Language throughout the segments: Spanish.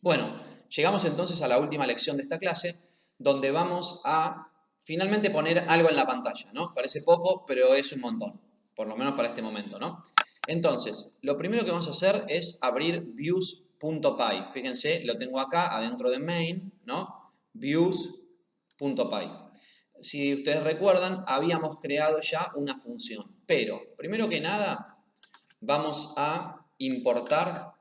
Bueno, llegamos entonces a la última lección de esta clase, donde vamos a finalmente poner algo en la pantalla, ¿no? Parece poco, pero es un montón, por lo menos para este momento, ¿no? Entonces, lo primero que vamos a hacer es abrir views.py. Fíjense, lo tengo acá adentro de main, ¿no? Views.py. Si ustedes recuerdan, habíamos creado ya una función, pero primero que nada vamos a importar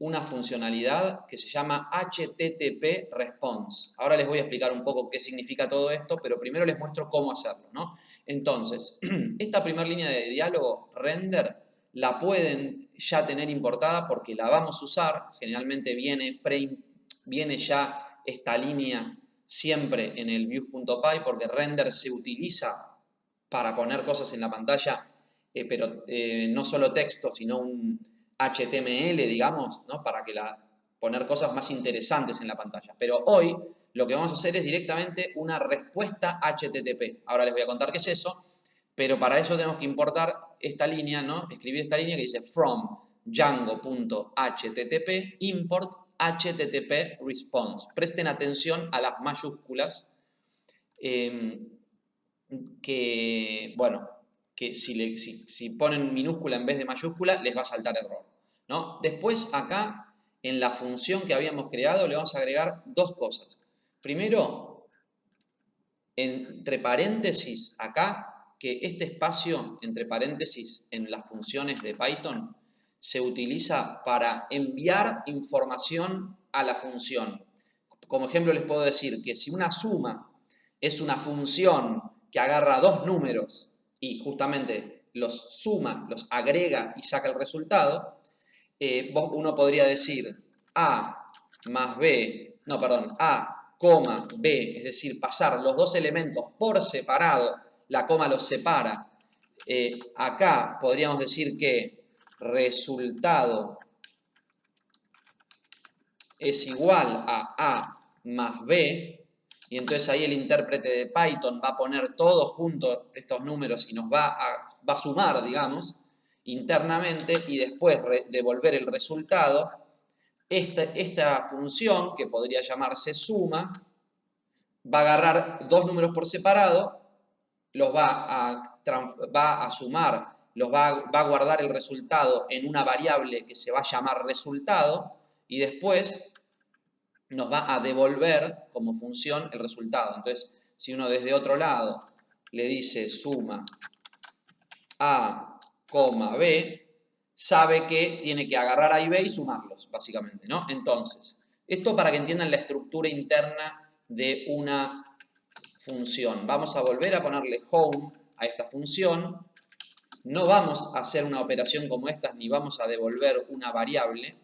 una funcionalidad que se llama HTTP Response. Ahora les voy a explicar un poco qué significa todo esto, pero primero les muestro cómo hacerlo, ¿no? Entonces, esta primera línea de diálogo, render, la pueden ya tener importada porque la vamos a usar. Generalmente viene ya esta línea siempre en el views.py porque render se utiliza para poner cosas en la pantalla, pero no solo texto, sino un HTML, digamos, ¿no? Para poner cosas más interesantes en la pantalla. Pero hoy lo que vamos a hacer es directamente una respuesta HTTP. Ahora les voy a contar qué es eso, pero para eso tenemos que importar esta línea, ¿no? Escribir esta línea que dice from django.http import HTTP response. Presten atención a las mayúsculas bueno, que si ponen minúscula en vez de mayúscula, les va a saltar error, ¿no? Después acá, en la función que habíamos creado, le vamos a agregar dos cosas. Primero, entre paréntesis, acá, que este espacio entre paréntesis en las funciones de Python se utiliza para enviar información a la función. Como ejemplo les puedo decir que si una suma es una función que agarra dos números y justamente los suma, los agrega y saca el resultado, uno podría decir A más B, no, perdón, A, B, es decir, pasar los dos elementos por separado, la coma los separa. Acá podríamos decir que resultado es igual a A más B, y entonces ahí el intérprete de Python va a poner todo junto estos números y nos va a sumar, digamos, internamente y después devolver el resultado. Esta función, que podría llamarse suma, va a agarrar dos números por separado, los va a sumar, va a guardar el resultado en una variable que se va a llamar resultado y después nos va a devolver como función el resultado. Entonces, si uno desde otro lado le dice suma A, B, sabe que tiene que agarrar A y B y sumarlos, básicamente, ¿no? Entonces, esto para que entiendan la estructura interna de una función. Vamos a volver a ponerle home a esta función. No vamos a hacer una operación como esta, ni vamos a devolver una variable,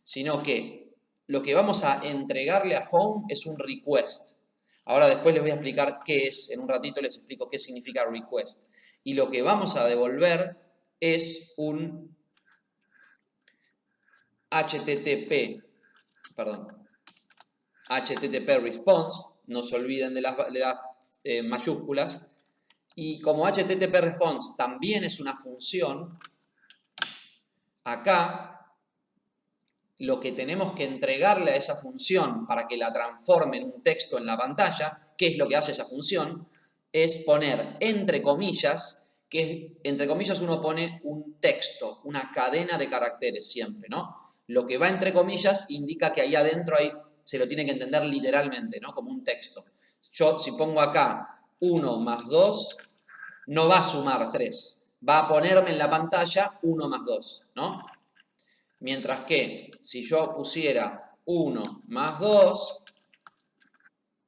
sino que lo que vamos a entregarle a home es un request. Ahora después les voy a explicar qué es, en un ratito les explico qué significa request. Y lo que vamos a devolver es un HTTP, perdón, HTTP response, no se olviden de las mayúsculas, y como HTTP response también es una función, acá lo que tenemos que entregarle a esa función para que la transforme en un texto en la pantalla, ¿qué es lo que hace esa función? Es poner entre comillas, que entre comillas uno pone un texto, una cadena de caracteres siempre, ¿no? Lo que va entre comillas indica que ahí adentro se lo tiene que entender literalmente, ¿no? Como un texto. Yo si pongo acá 1 más 2, no va a sumar 3, va a ponerme en la pantalla 1 más 2, ¿no? Mientras que si yo pusiera 1 más 2,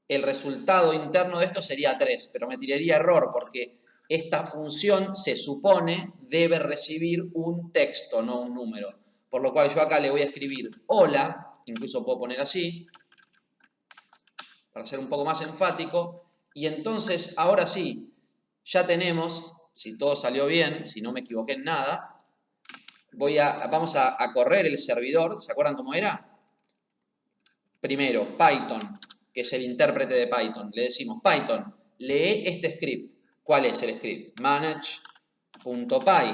el resultado interno de esto sería 3, pero me tiraría error porque esta función se supone debe recibir un texto, no un número. Por lo cual yo acá le voy a escribir hola, incluso puedo poner así, para ser un poco más enfático, y entonces ahora sí, ya tenemos, si todo salió bien, si no me equivoqué en nada, vamos a correr el servidor, ¿se acuerdan cómo era? Primero, Python, que es el intérprete de Python. Le decimos, Python, lee este script. ¿Cuál es el script? Manage.py,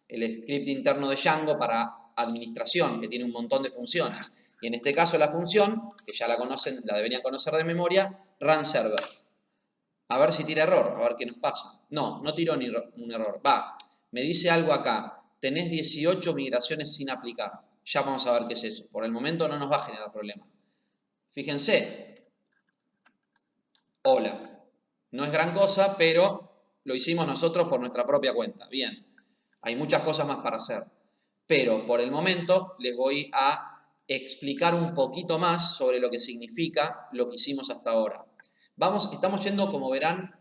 el script interno de Django para administración, que tiene un montón de funciones. Y en este caso la función, que ya la conocen, la deberían conocer de memoria, run server. A ver si tira error, a ver qué nos pasa. No, no tiró ni un error. Va, me dice algo acá. Tenés 18 migraciones sin aplicar. Ya vamos a ver qué es eso. Por el momento no nos va a generar problema. Fíjense. Hola. No es gran cosa, pero lo hicimos nosotros por nuestra propia cuenta. Bien. Hay muchas cosas más para hacer. Pero por el momento les voy a explicar un poquito más sobre lo que significa lo que hicimos hasta ahora. Estamos yendo, como verán,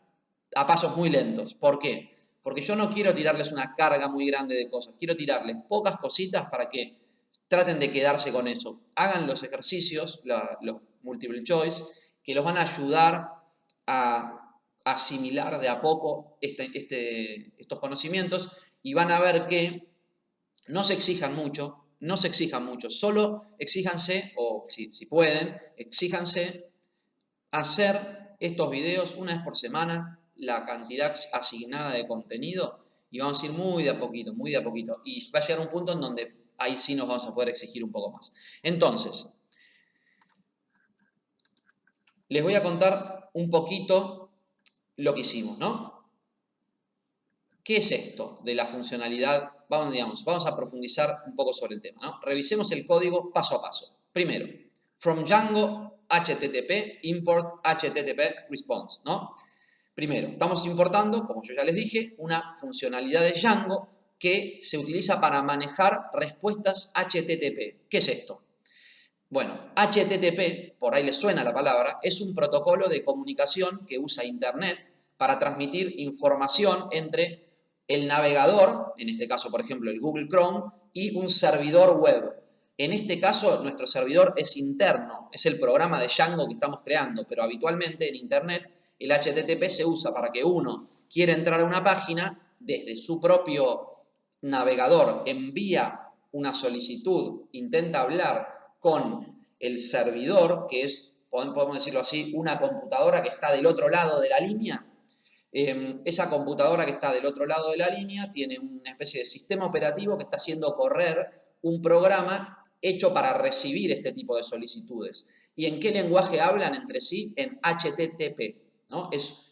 a pasos muy lentos. ¿Por qué? Porque yo no quiero tirarles una carga muy grande de cosas. Quiero tirarles pocas cositas para que traten de quedarse con eso. Hagan los ejercicios, los multiple choice, que los van a ayudar a asimilar de a poco estos conocimientos y van a ver que no se exijan mucho, solo exíjanse, o si pueden, exíjanse hacer estos videos una vez por semana, la cantidad asignada de contenido, y vamos a ir muy de a poquito, muy de a poquito. Y va a llegar un punto en donde ahí sí nos vamos a poder exigir un poco más. Entonces, les voy a contar un poquito lo que hicimos, ¿no? ¿Qué es esto de la funcionalidad? Vamos a profundizar un poco sobre el tema, ¿no? Revisemos el código paso a paso. Primero, from Django HTTP import HTTP response, ¿no? Primero, estamos importando, como yo ya les dije, una funcionalidad de Django que se utiliza para manejar respuestas HTTP. ¿Qué es esto? Bueno, HTTP, por ahí les suena la palabra, es un protocolo de comunicación que usa Internet para transmitir información entre el navegador, en este caso, por ejemplo, el Google Chrome, y un servidor web. En este caso, nuestro servidor es interno, es el programa de Django que estamos creando, pero habitualmente en Internet el HTTP se usa para que uno quiera entrar a una página desde su propio navegador, envía una solicitud, intenta hablar con el servidor, que es, podemos decirlo así, una computadora que está del otro lado de la línea. Esa computadora que está del otro lado de la línea tiene una especie de sistema operativo que está haciendo correr un programa hecho para recibir este tipo de solicitudes. ¿Y en qué lenguaje hablan entre sí? En HTTP, ¿no? Es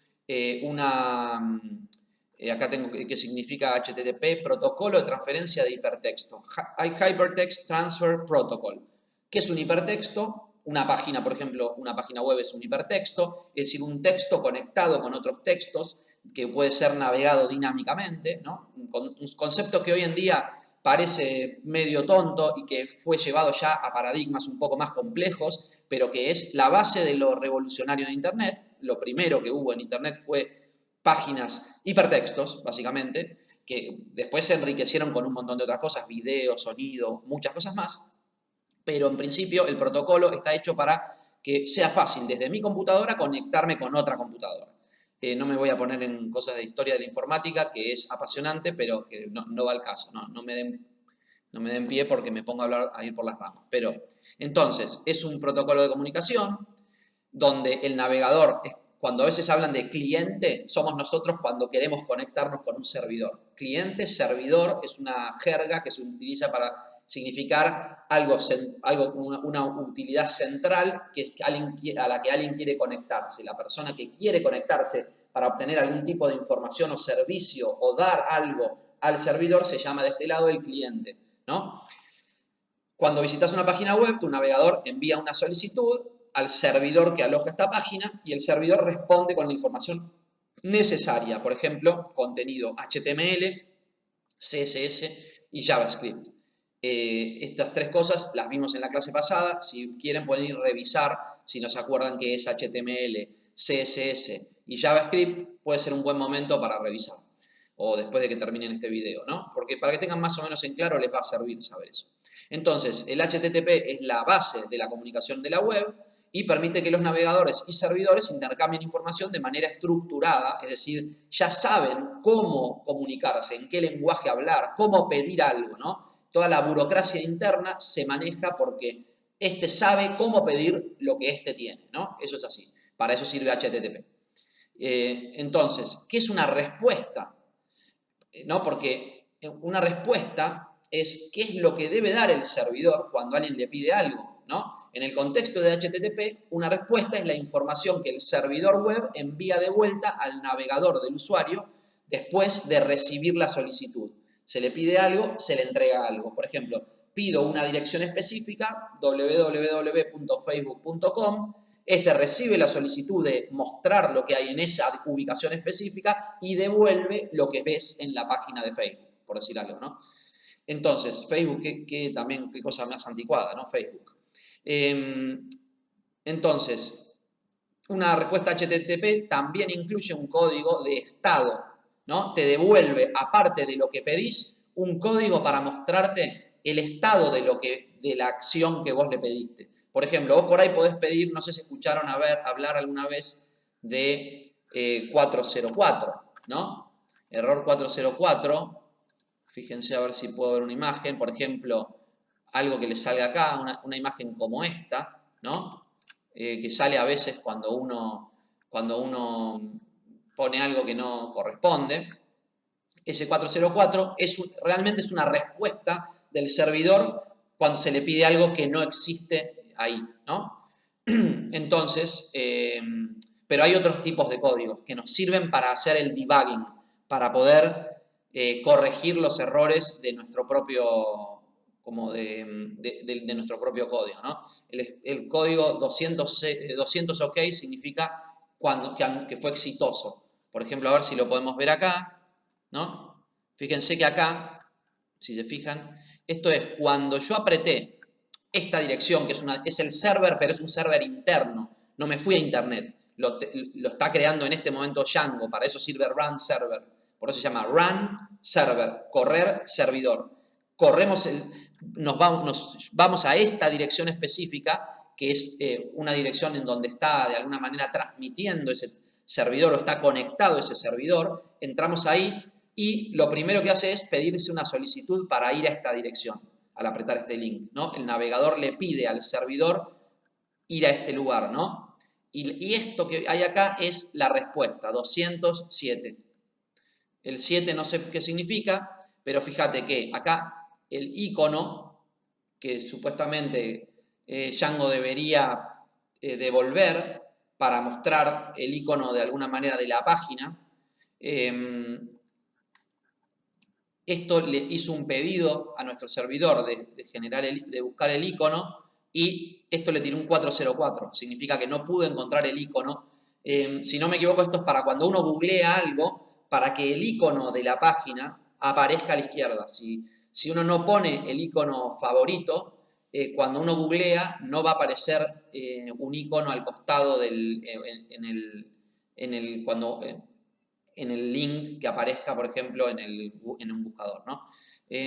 acá tengo que significa HTTP, Protocolo de Transferencia de Hipertexto. Hypertext Transfer Protocol. ¿Qué es un hipertexto? Una página, por ejemplo, una página web es un hipertexto, es decir, un texto conectado con otros textos que puede ser navegado dinámicamente, ¿no? Un concepto que hoy en día parece medio tonto y que fue llevado ya a paradigmas un poco más complejos, pero que es la base de lo revolucionario de Internet. Lo primero que hubo en Internet fue páginas, hipertextos, básicamente, que después se enriquecieron con un montón de otras cosas, video, sonido, muchas cosas más. Pero en principio el protocolo está hecho para que sea fácil desde mi computadora conectarme con otra computadora. No me voy a poner en cosas de historia de la informática, que es apasionante, pero que no va al caso. No me den pie porque me pongo a ir por las ramas. Pero entonces, es un protocolo de comunicación donde el navegador, cuando a veces hablan de cliente, somos nosotros cuando queremos conectarnos con un servidor. Cliente, servidor, es una jerga que se utiliza para significar una utilidad central que es a la que alguien quiere conectarse. La persona que quiere conectarse para obtener algún tipo de información o servicio o dar algo al servidor se llama de este lado el cliente, ¿no? Cuando visitas una página web, tu navegador envía una solicitud al servidor que aloja esta página y el servidor responde con la información necesaria, por ejemplo, contenido HTML, CSS y JavaScript. Estas tres cosas las vimos en la clase pasada. Si quieren pueden ir a revisar, si no se acuerdan qué es HTML, CSS y JavaScript, puede ser un buen momento para revisar. O después de que terminen este video, ¿no? Porque para que tengan más o menos en claro les va a servir saber eso. Entonces, el HTTP es la base de la comunicación de la web y permite que los navegadores y servidores intercambien información de manera estructurada, es decir, ya saben cómo comunicarse, en qué lenguaje hablar, cómo pedir algo, ¿no? Toda la burocracia interna se maneja porque este sabe cómo pedir lo que este tiene, ¿no? Eso es así. Para eso sirve HTTP. Entonces, ¿qué es una respuesta? ¿No? Porque una respuesta es qué es lo que debe dar el servidor cuando alguien le pide algo, ¿no? En el contexto de HTTP, una respuesta es la información que el servidor web envía de vuelta al navegador del usuario después de recibir la solicitud. Se le pide algo, se le entrega algo. Por ejemplo, pido una dirección específica, www.facebook.com. Este recibe la solicitud de mostrar lo que hay en esa ubicación específica y devuelve lo que ves en la página de Facebook, por decir algo, ¿no? Entonces, Facebook, qué cosa más anticuada, ¿no? Facebook. Entonces, una respuesta HTTP también incluye un código de estado, ¿no? Te devuelve, aparte de lo que pedís, un código para mostrarte el estado de la acción que vos le pediste. Por ejemplo, vos por ahí podés pedir, no sé si escucharon hablar alguna vez de 404, ¿no? Error 404. Fíjense a ver si puedo ver una imagen. Por ejemplo, algo que les salga acá, una imagen como esta, ¿no? Que sale a veces cuando uno pone algo que no corresponde. Ese 404 realmente es una respuesta del servidor cuando se le pide algo que no existe ahí, ¿no? Entonces, pero hay otros tipos de códigos que nos sirven para hacer el debugging, para poder corregir los errores de nuestro propio, de nuestro propio código, ¿no? El código 200 OK significa que fue exitoso. Por ejemplo, a ver si lo podemos ver acá, ¿no? Fíjense que acá, si se fijan, esto es cuando yo apreté esta dirección, que es el server, pero es un server interno, no me fui a internet, lo está creando en este momento Django, para eso sirve run server, por eso se llama run server, correr servidor. Nos vamos a esta dirección específica, que es una dirección en donde está de alguna manera transmitiendo ese servidor o está conectado ese servidor, entramos ahí y lo primero que hace es pedirse una solicitud para ir a esta dirección al apretar este link, ¿no? El navegador le pide al servidor ir a este lugar, ¿no? Y esto que hay acá es la respuesta, 207. El 7 no sé qué significa, pero fíjate que acá el icono que supuestamente Django debería devolver para mostrar el icono de alguna manera de la página, esto le hizo un pedido a nuestro servidor de buscar el icono y esto le tiró un 404. Significa que no pudo encontrar el icono. Si no me equivoco, esto es para cuando uno googlea algo, para que el icono de la página aparezca a la izquierda. Si uno no pone el icono favorito, cuando uno googlea no va a aparecer un icono al costado en el link que aparezca, por ejemplo, en un buscador, ¿no?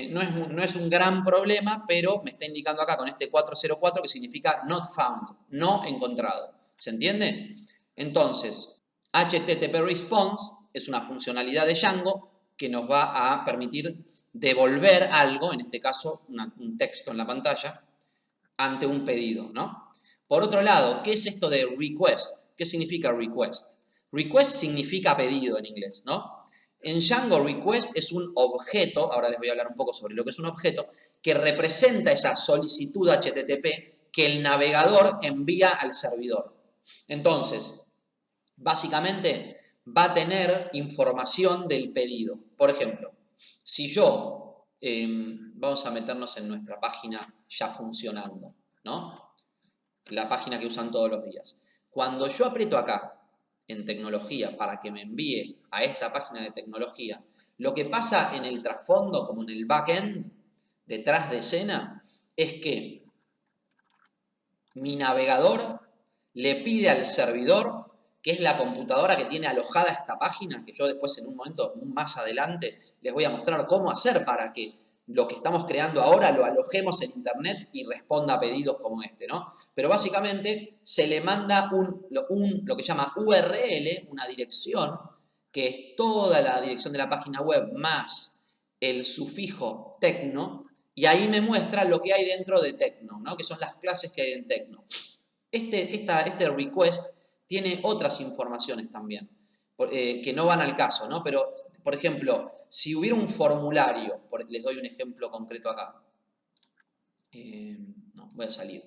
No es un gran problema, pero me está indicando acá con este 404 que significa not found, no encontrado. ¿Se entiende? Entonces, HTTP Response es una funcionalidad de Django que nos va a permitir devolver algo, en este caso un texto en la pantalla, ante un pedido, ¿no? Por otro lado, ¿qué es esto de request? ¿Qué significa request? Request significa pedido en inglés, ¿no? En Django, request es un objeto, ahora les voy a hablar un poco sobre lo que es un objeto, que representa esa solicitud HTTP que el navegador envía al servidor. Entonces, básicamente va a tener información del pedido. Por ejemplo, si yo, vamos a meternos en nuestra página ya funcionando, ¿no? La página que usan todos los días. Cuando yo aprieto acá, en tecnología, para que me envíe a esta página de tecnología, lo que pasa en el trasfondo, como en el backend, detrás de escena, es que mi navegador le pide al servidor, que es la computadora que tiene alojada esta página, que yo después en un momento más adelante les voy a mostrar cómo hacer para que lo que estamos creando ahora lo alojemos en internet y responda a pedidos como este, ¿no? Pero básicamente se le manda lo que llama URL, una dirección, que es toda la dirección de la página web más el sufijo tecno, y ahí me muestra lo que hay dentro de tecno, ¿no? Que son las clases que hay en tecno. Este request tiene otras informaciones también, que no van al caso, ¿no? Pero, por ejemplo, si hubiera un formulario, les doy un ejemplo concreto acá. No, voy a salir.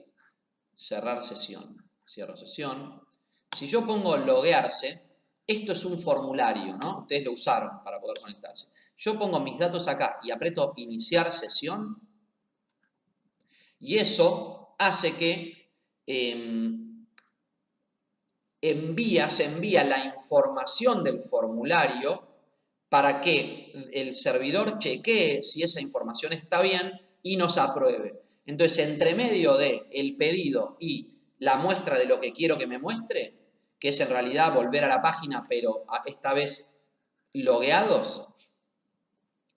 cerrar sesión. Cierro sesión. Si yo pongo loguearse, esto es un formulario, ¿no? Ustedes lo usaron para poder conectarse. Yo pongo mis datos acá y aprieto iniciar sesión. Y eso hace que se envía la información del formulario para que el servidor chequee si esa información está bien y nos apruebe. Entonces, entre medio de el pedido y la muestra de lo que quiero que me muestre, que es en realidad volver a la página, pero esta vez logueados,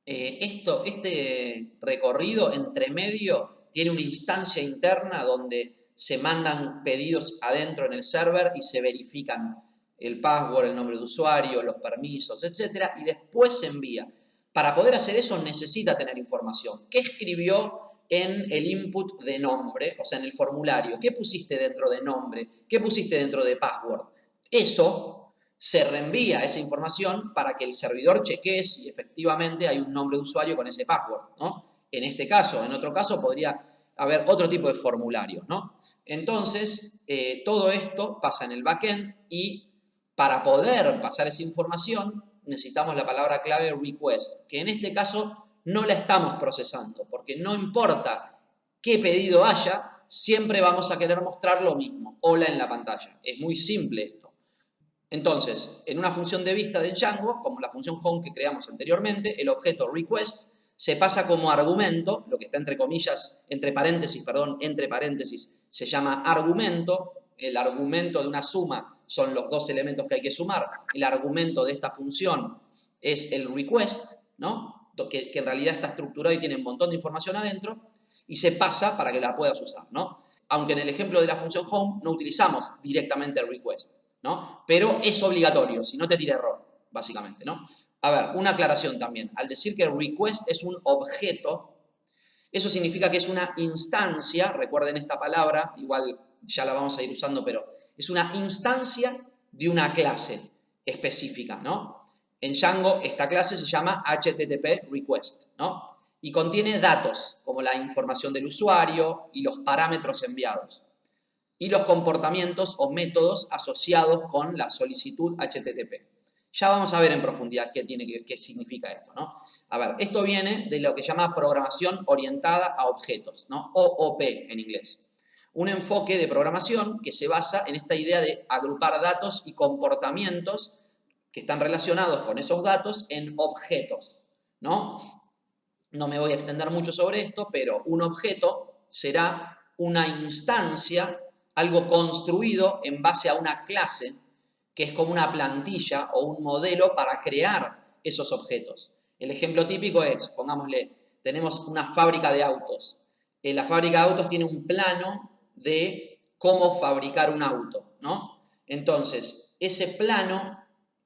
este recorrido entre medio tiene una instancia interna donde se mandan pedidos adentro en el server y se verifican el password, el nombre de usuario, los permisos, etcétera, y después se envía. Para poder hacer eso necesita tener información. ¿Qué escribió en el input de nombre, o sea, en el formulario? ¿Qué pusiste dentro de nombre? ¿Qué pusiste dentro de password? Eso se reenvía esa información para que el servidor chequee si efectivamente hay un nombre de usuario con ese password, ¿no? En este caso, en otro caso podría haber otro tipo de formulario, ¿no? Entonces, todo esto pasa en el backend y para poder pasar esa información necesitamos la palabra clave request, que en este caso no la estamos procesando, porque no importa qué pedido haya, siempre vamos a querer mostrar lo mismo, hola en la pantalla. Es muy simple esto. Entonces, en una función de vista de Django, como la función home que creamos anteriormente, el objeto request se pasa como argumento, lo que está entre comillas, entre paréntesis, se llama argumento. El argumento de una suma son los dos elementos que hay que sumar. El argumento de esta función es el request, ¿no? Que en realidad está estructurado y tiene un montón de información adentro, y se pasa para que la puedas usar, ¿no? Aunque en el ejemplo de la función home no utilizamos directamente el request, ¿no? Pero es obligatorio, si no te tira error, básicamente, ¿no? A ver, una aclaración también. Al decir que request es un objeto, eso significa que es una instancia, recuerden esta palabra, igual ya la vamos a ir usando, pero es una instancia de una clase específica, ¿no? En Django esta clase se llama HTTP request, ¿no? Y contiene datos, como la información del usuario y los parámetros enviados y los comportamientos o métodos asociados con la solicitud HTTP. Ya vamos a ver en profundidad qué significa esto, ¿no? A ver, esto viene de lo que se llama programación orientada a objetos, ¿no? OOP en inglés. Un enfoque de programación que se basa en esta idea de agrupar datos y comportamientos que están relacionados con esos datos en objetos, ¿no? No me voy a extender mucho sobre esto, pero un objeto será una instancia, algo construido en base a una clase, que es como una plantilla o un modelo para crear esos objetos. El ejemplo típico es, pongámosle, tenemos una fábrica de autos. La fábrica de autos tiene un plano de cómo fabricar un auto, ¿no? Entonces, ese plano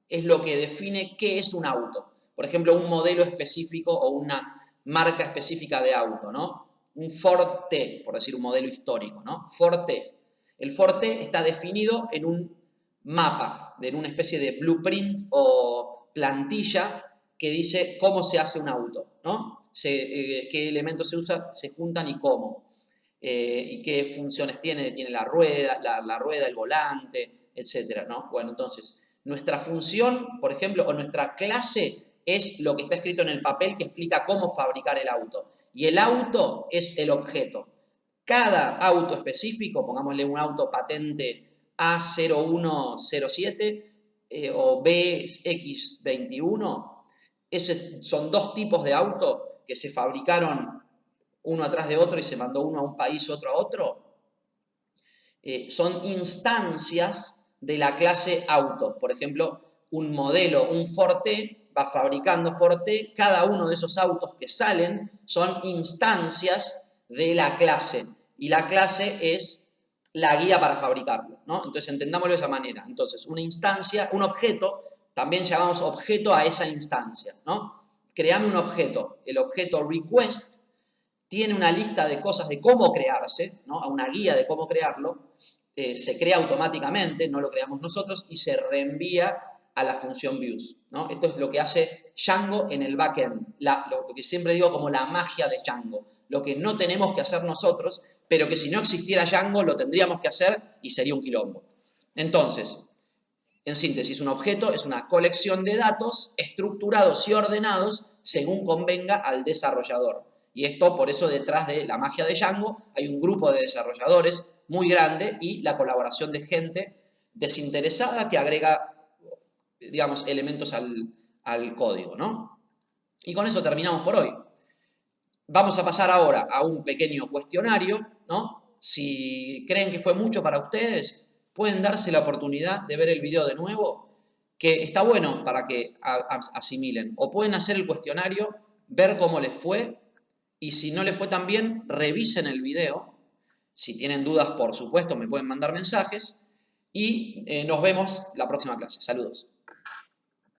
es lo que define qué es un auto. Por ejemplo, un modelo específico o una marca específica de auto, ¿no? Un Ford T, por decir un modelo histórico, ¿no? Ford T. El Ford T está definido en un mapa, en una especie de blueprint o plantilla que dice cómo se hace un auto, ¿no? Qué elementos se usan, se juntan y cómo. Y qué funciones tiene. Tiene la rueda, el volante, etcétera, ¿no? Bueno, entonces, nuestra función, por ejemplo, o nuestra clase es lo que está escrito en el papel que explica cómo fabricar el auto. Y el auto es el objeto. Cada auto específico, pongámosle un auto patente A0107 o BX21, son dos tipos de auto que se fabricaron uno atrás de otro y se mandó uno a un país, otro a otro. Son instancias de la clase auto. Por ejemplo, un modelo, un Forte, va fabricando Forte, cada uno de esos autos que salen son instancias de la clase. Y la clase es la guía para fabricarlo, ¿no? Entonces, entendámoslo de esa manera. Entonces, una instancia, un objeto, también llamamos objeto a esa instancia, ¿no? Creame un objeto. El objeto request tiene una lista de cosas de cómo crearse, ¿no? A una guía de cómo crearlo, se crea automáticamente, no lo creamos nosotros, y se reenvía a la función views, ¿no? Esto es lo que hace Django en el backend, lo que siempre digo como la magia de Django, lo que no tenemos que hacer nosotros, pero que si no existiera Django lo tendríamos que hacer y sería un quilombo. Entonces, en síntesis, un objeto es una colección de datos estructurados y ordenados según convenga al desarrollador. Y esto, por eso, detrás de la magia de Django hay un grupo de desarrolladores muy grande y la colaboración de gente desinteresada que agrega, digamos, elementos al código, ¿no? Y con eso terminamos por hoy. Vamos a pasar ahora a un pequeño cuestionario, ¿no? Si creen que fue mucho para ustedes, pueden darse la oportunidad de ver el video de nuevo, que está bueno para que asimilen. O pueden hacer el cuestionario, ver cómo les fue, y si no les fue tan bien, revisen el video. Si tienen dudas, por supuesto, me pueden mandar mensajes, y nos vemos la próxima clase. Saludos.